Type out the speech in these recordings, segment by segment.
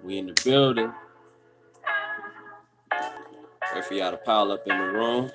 We in the building. Wait for y'all to pile up in the room.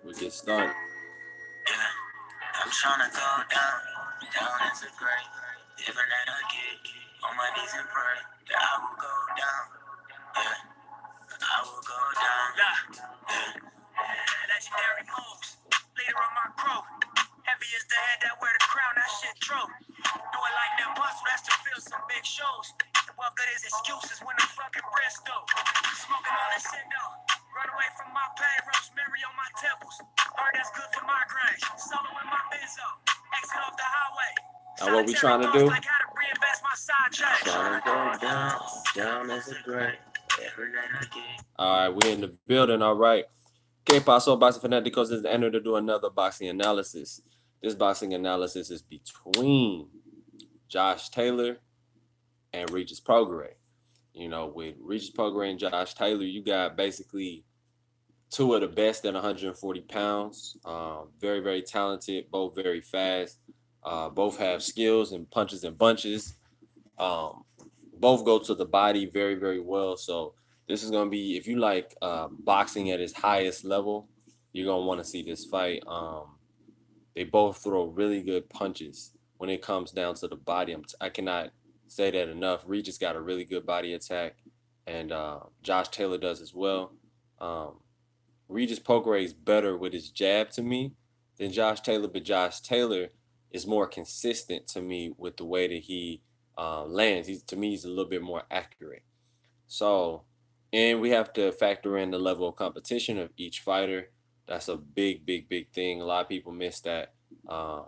We'll get started. Yeah, I'm tryna go down, down as a grave. Living at a gig, on my knees and pray that I will go down. Yeah, I will go down. Yeah. Legendary moves, leader of my crew. Heavy as the head that wear the crown, that shit true. Do it like that bustle, that's to fill some big shows. What good is excuses when the fucking Bristol? Smoking on this shit though. Run away from my pain, rosemary on my temples. Heard that's good for migraines. Solo in my benzo. Exit off the highway. Now what we trying to do? Like how to reinvest my side check. Trying to go down, down as a grave. All right, we in the building. All right. Que paso, boxing fanaticos? Is the enter to do another boxing analysis. This boxing analysis is between Josh Taylor and Regis Prograis. You know, with Regis Prograis and Josh Taylor, you got basically two of the best at 140 pounds. Very, very talented, both very fast. Both have skills and punches and bunches. Um, both go to the body very, very well. So this is gonna be, if you like boxing at its highest level, you're gonna want to see this fight. They both throw really good punches when it comes down to the body. I cannot say that enough. Regis got a really good body attack, and Josh Taylor does as well. Um, Regis Prograis is better with his jab to me than Josh Taylor, but Josh Taylor is more consistent to me with the way that he lands. To me, he's a little bit more accurate. So, and we have to factor in the level of competition of each fighter. That's a big, big, big thing. A lot of people miss that. Uh,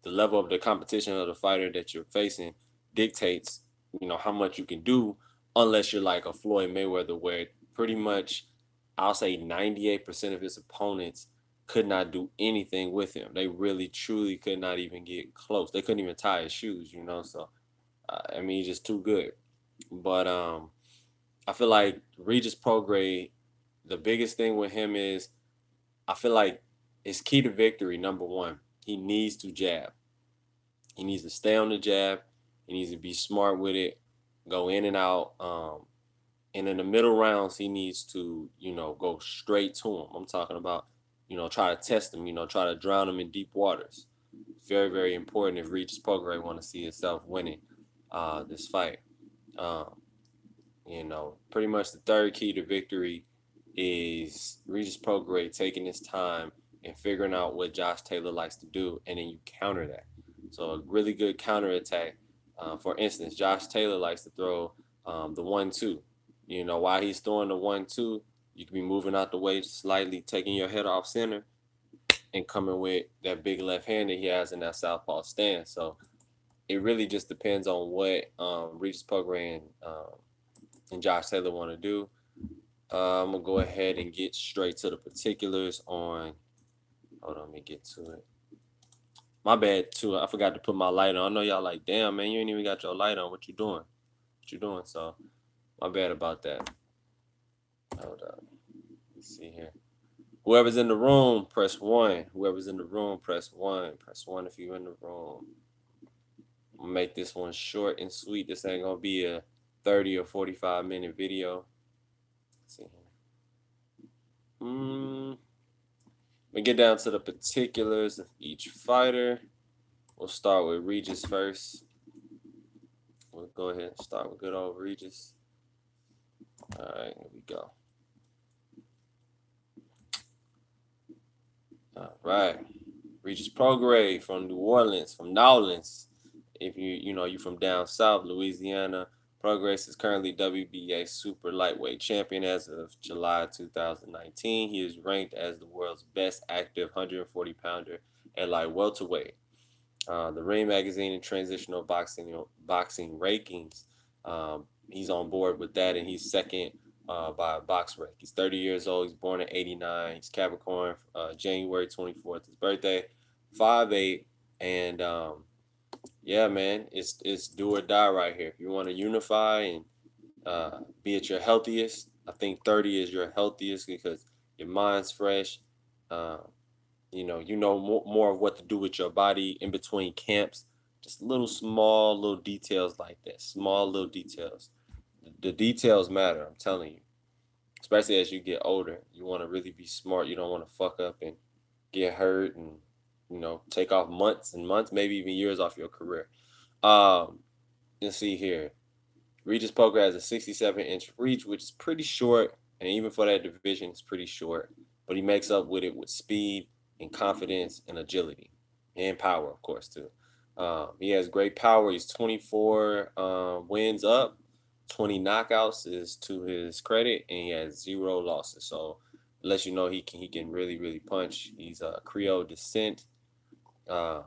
the level of the competition of the fighter that you're facing dictates, how much you can do, unless you're like a Floyd Mayweather, where pretty much, I'll say 98% of his opponents could not do anything with him. They really, truly could not even get close. They couldn't even tie his shoes. So, I mean, he's just too good. But I feel like Regis Prograis, the biggest thing with him is I feel like his key to victory, number one, he needs to jab. He needs to stay on the jab. He needs to be smart with it, go in and out. And in the middle rounds, he needs to, go straight to him. I'm talking about, try to test him, try to drown him in deep waters. Very, very important if Regis Prograis want to see himself winning this fight. Um, pretty much the third key to victory is Regis Prograis taking his time and figuring out what Josh Taylor likes to do, and then you counter that. So a really good counter attack. For instance, Josh Taylor likes to throw the 1-2. While he's throwing the 1-2, you can be moving out the way slightly, taking your head off center, and coming with that big left hand that he has in that southpaw stance. So it really just depends on what Regis Prograis and Josh Taylor want to do. I'm gonna go ahead and get straight to the particulars on. Hold on, let me get to it. My bad too. I forgot to put my light on. I know y'all like, damn man, you ain't even got your light on. What you doing? What you doing? So, my bad about that. Hold on. Let's see here. Whoever's in the room, press one. Whoever's in the room, press one. Press one if you're in the room. I'm gonna make this one short and sweet. This ain't gonna be a 30 or 45-minute video. Let's see here. We get down to the particulars of each fighter. We'll start with Regis first. We'll go ahead and start with good old Regis. All right, here we go. All right, Regis Prograis from New Orleans, from Nowlands. If you from down south, Louisiana. Prograis is currently WBA super lightweight champion as of July 2019. He is ranked as the world's best active 140 pounder at light welterweight. The Ring Magazine and Transitional Boxing rankings. He's on board with that, and he's second by a box rank. He's 30 years old. He's born in '89. He's Capricorn. January 24th, his birthday. 5'8", and yeah, man, it's do or die right here. If you want to unify and be at your healthiest, I think 30 is your healthiest because your mind's fresh. Uh, more of what to do with your body in between camps. Just little small little details like that. Small little details. The details matter. I'm telling you, especially as you get older. You want to really be smart. You don't want to fuck up and get hurt and take off months and months, maybe even years off your career. Um, let's see here. Regis Prograis has a 67-inch reach, which is pretty short, and even for that division, it's pretty short. But he makes up with it with speed and confidence and agility and power, of course, too. He has great power. He's 24 wins up, 20 knockouts is to his credit, and he has zero losses. So, lets you know he can really really punch. He's a Creole descent. Uh,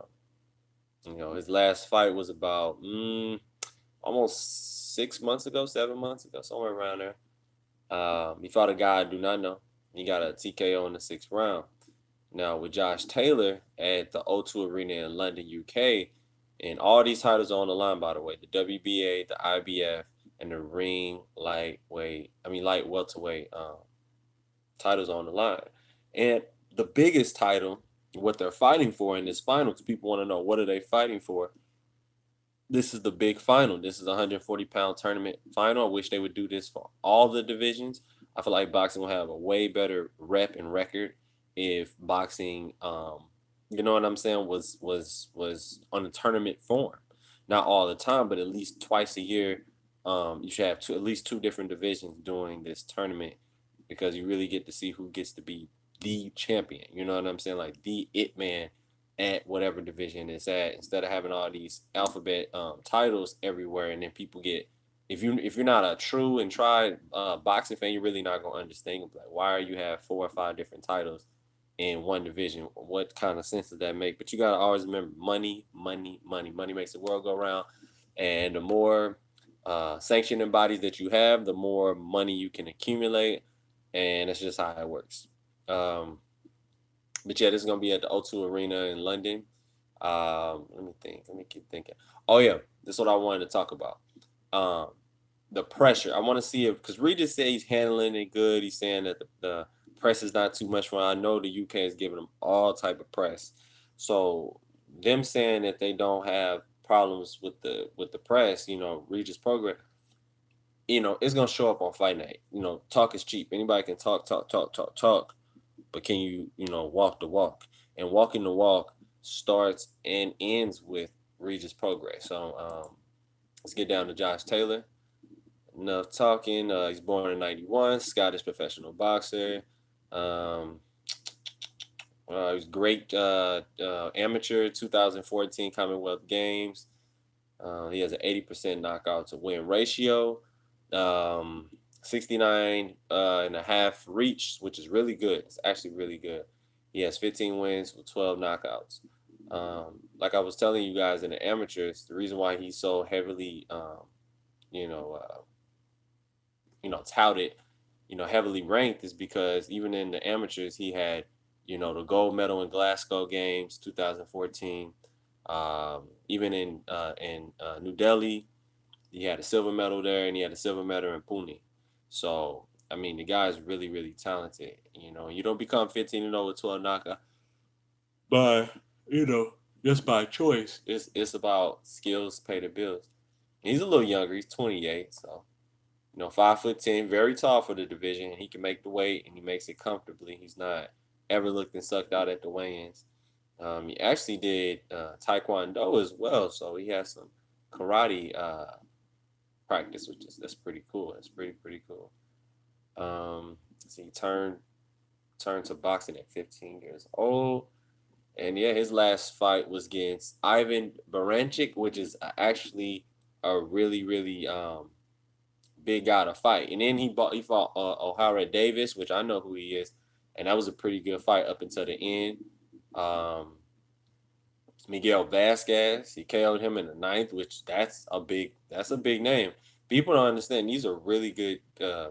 his last fight was about almost 6 months ago, 7 months ago, somewhere around there. He fought a guy I do not know. He got a TKO in the sixth round. Now with Josh Taylor at the O2 Arena in London, UK, and all these titles are on the line, by the way, the WBA, the IBF, and the light welterweight titles on the line. And the biggest title, what they're fighting for in this final, because people want to know what are they fighting for. This is the big final. This is a 140-pound tournament final. I wish they would do this for all the divisions. I feel like boxing will have a way better rep and record if boxing, you know what I'm saying, was on a tournament form. Not all the time, but at least twice a year. You should have at least two different divisions doing this tournament because you really get to see who gets to be the champion. You know what I'm saying, like the it man at whatever division it's at, instead of having all these alphabet titles everywhere, and then people get, if you're not a true and tried boxing fan, you're really not gonna understand. Like, why are you have 4 or 5 different titles in one division? What kind of sense does that make? But you gotta always remember, money, money, money, money makes the world go round, and the more sanctioning bodies that you have, the more money you can accumulate, and that's just how it works. Um, but yeah, this is gonna be at the O2 Arena in London. Let me think. Let me keep thinking. Oh yeah, this is what I wanted to talk about. Um, the pressure. I want to see if, because Regis said he's handling it good. He's saying that the press is not too much for him. I know the UK is giving him all type of press. So them saying that they don't have problems with the press, Regis Prograis, it's gonna show up on fight night. Talk is cheap. Anybody can talk, talk, talk, talk, talk, but can walk the walk? And walking the walk starts and ends with Regis Progress. So let's get down to Josh Taylor. Enough talking. He's born in '91, Scottish professional boxer. Um, he was great amateur 2014 Commonwealth Games. He has an 80% knockout to win ratio. Um, 69 and a half reach, which is really good. It's actually really good. He has 15 wins with 12 knockouts. Like I was telling you guys in the amateurs, the reason why he's so heavily, you know, uh, touted, heavily ranked is because even in the amateurs, he had, the gold medal in Glasgow Games 2014. Even in New Delhi, he had a silver medal there, and he had a silver medal in Pune. So I mean, the guy is really, really talented. You don't become 15-0 with 12 knockout by just by choice. It's about skills pay the bills. He's a little younger. He's 28, so 5'10", very tall for the division. He can make the weight, and he makes it comfortably. He's not ever looked and sucked out at the weigh-ins. He actually did Taekwondo as well, so he has some karate practice, which is that's pretty cool. That's pretty cool. So he turned to boxing at 15 years old, and yeah, his last fight was against Ivan Baranchik, which is actually a really really big guy to fight. And then he fought O'Hara Davis, which I know who he is, and that was a pretty good fight up until the end. Um, Miguel Vasquez, he KO'd him in the ninth, which that's a big name. People don't understand these are really good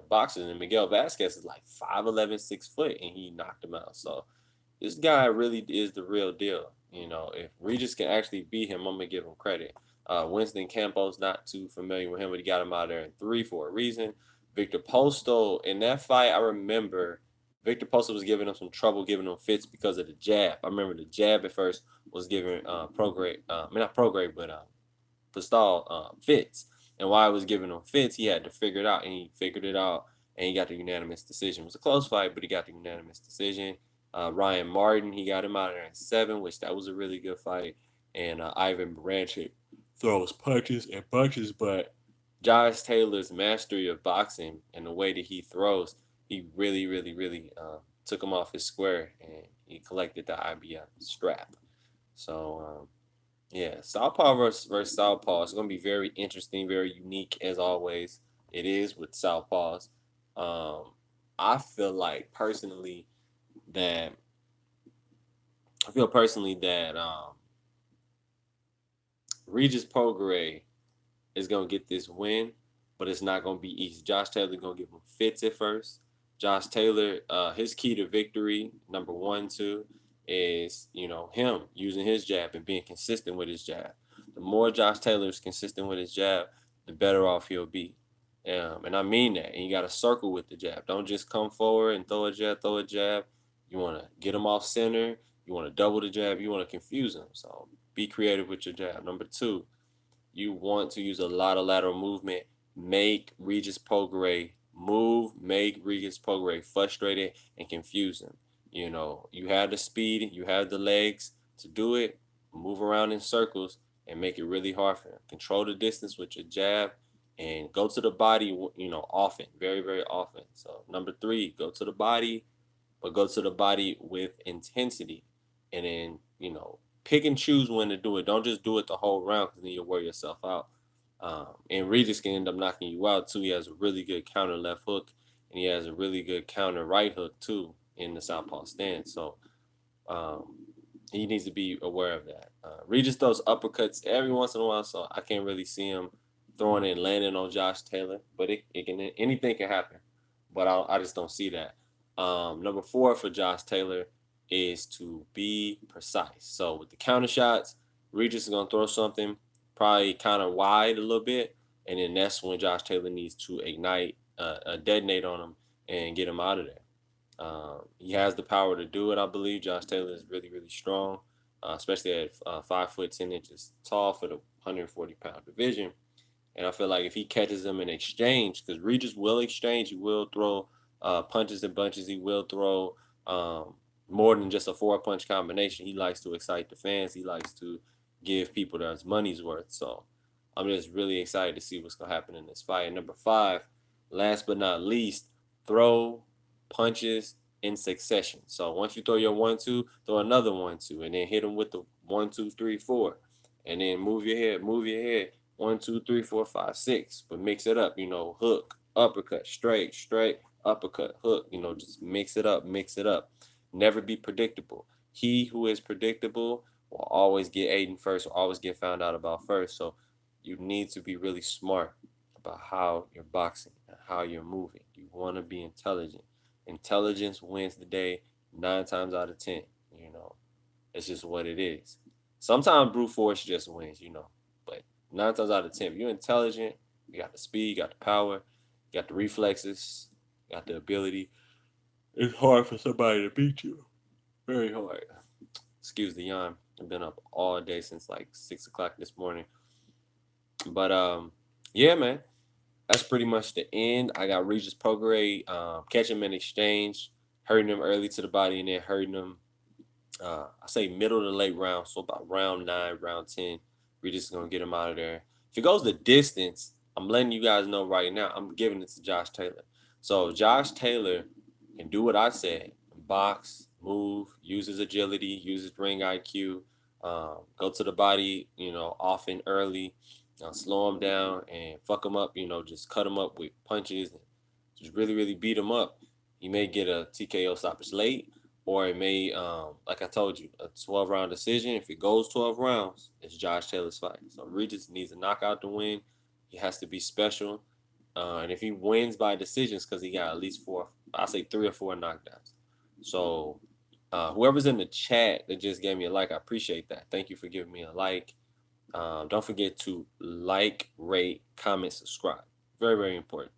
boxers, and Miguel Vasquez is like 5'11", 6 foot, and he knocked him out. So this guy really is the real deal. If Regis can actually beat him, I'm gonna give him credit. Winston Campos, not too familiar with him, but he got him out there in 3 for a reason. Victor Postal in that fight, I remember Victor Postal was giving him some trouble, giving him fits because of the jab. I remember the jab at first was giving Prograis, not Prograis, but Postal fits. And while I was giving him fits, he had to figure it out, and he figured it out, and he got the unanimous decision. It was a close fight, but he got the unanimous decision. Ryan Martin, he got him out of there in 7, which that was a really good fight. And Ivan Baranchyk throws punches and punches, but Josh Taylor's mastery of boxing and the way that he throws, he really, really, really took him off his square, and he collected the IBF strap. So yeah, Southpaw versus Southpaw is going to be very interesting, very unique as always. It is with Southpaws. Um, I feel like personally that I feel personally that Regis Prograis is gonna get this win, but it's not gonna be easy. Josh Taylor gonna give him fits at first. Josh Taylor, his key to victory, number one, two, is him using his jab and being consistent with his jab. The more Josh Taylor is consistent with his jab, the better off he'll be. And I mean that. And you got to circle with the jab. Don't just come forward and throw a jab, throw a jab. You want to get him off center. You want to double the jab. You want to confuse him. So be creative with your jab. Number two, you want to use a lot of lateral movement. Make Regis Prograis move. Make Regis Prograis frustrated and confuse him. You have the speed, you have the legs to do it. Move around in circles and make it really hard for him. Control the distance with your jab and go to the body, often, very, very often. So number three, go to the body, but go to the body with intensity. And then, pick and choose when to do it. Don't just do it the whole round because then you'll wear yourself out. And Regis can end up knocking you out too. He has a really good counter left hook, and he has a really good counter right hook too in the southpaw stance. So um, he needs to be aware of that. Regis throws uppercuts every once in a while, so I can't really see him throwing it and landing on Josh Taylor. But it can anything can happen. But I just don't see that. Number four for Josh Taylor is to be precise. So with the counter shots, Regis is gonna throw something probably kind of wide a little bit, and then that's when Josh Taylor needs to ignite, detonate on him, and get him out of there. He has the power to do it. I believe Josh Taylor is really, really strong, especially at 5 foot 10 inches tall for the 140-pound division. And I feel like if he catches him in exchange, because Regis will exchange, he will throw punches and bunches. He will throw more than just a four-punch combination. He likes to excite the fans. He likes to give people their money's worth. So I'm just really excited to see what's going to happen in this fight. And number five, last but not least, throw punches in succession. So once you throw your 1-2, throw another 1-2, and then hit him with the 1-2-3-4, and then move your head, 1-2-3-4-5-6, but mix it up. Hook, uppercut, straight, uppercut, hook. Just mix it up, mix it up. Never be predictable. He who is predictable will always get Aiden first, will always get found out about first. So you need to be really smart about how you're boxing and how you're moving. You want to be intelligent. Intelligence wins the day 9 times out of 10. You know, it's just what it is. Sometimes brute force just wins. But 9 times out of 10, if you're intelligent, you got the speed, you got the power, you got the reflexes, you got the ability. It's hard for somebody to beat you. Very hard. Excuse the yawn. I've been up all day since like 6 o'clock this morning. But yeah, man, that's pretty much the end. I got Regis Prograis catching him in exchange, hurting him early to the body, and then hurting him. I say middle to late round, so about round 9, round 10. Regis is gonna get him out of there. If it goes the distance, I'm letting you guys know right now. I'm giving it to Josh Taylor. So Josh Taylor can do what I said: box, move, use his agility, use his ring IQ, go to the body, often early, slow him down and fuck him up. Just cut him up with punches and just really, really beat him up. He may get a TKO stoppage late, or it may, like I told you, a 12-round decision. If it goes 12 rounds, it's Josh Taylor's fight. So Regis needs a knockout to win. He has to be special. And if he wins by decisions, because he got at least four, I say 3 or 4 knockdowns. So whoever's in the chat that just gave me a like, I appreciate that. Thank you for giving me a like. Don't forget to like, rate, comment, subscribe. Very, very important.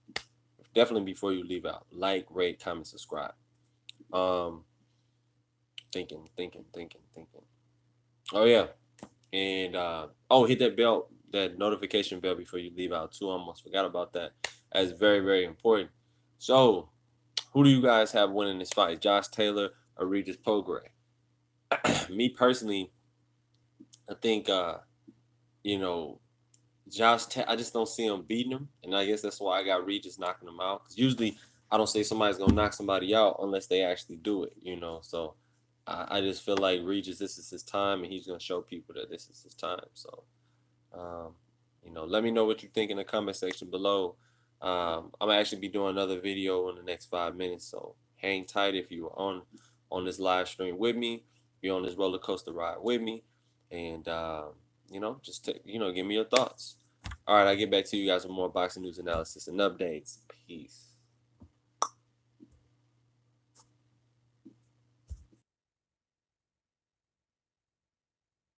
Definitely before you leave out, like, rate, comment, subscribe. Um, thinking. Oh yeah, and hit that bell that notification bell before you leave out too. I almost forgot about that. That's very, very important. So, who do you guys have winning this fight, Josh Taylor or Regis Prograis? Me personally, I think you know I just don't see him beating him, and I guess that's why I got Regis knocking him out. Because usually I don't say somebody's gonna knock somebody out unless they actually do it, So I just feel like Regis, this is his time, and he's gonna show people that this is his time. So um, let me know what you think in the comment section below. I'm gonna actually be doing another video in the next 5 minutes, so hang tight if you're on this live stream with me. Be on this roller coaster ride with me, and just give me your thoughts. All right, I'll get back to you guys with more boxing news analysis and updates. Peace.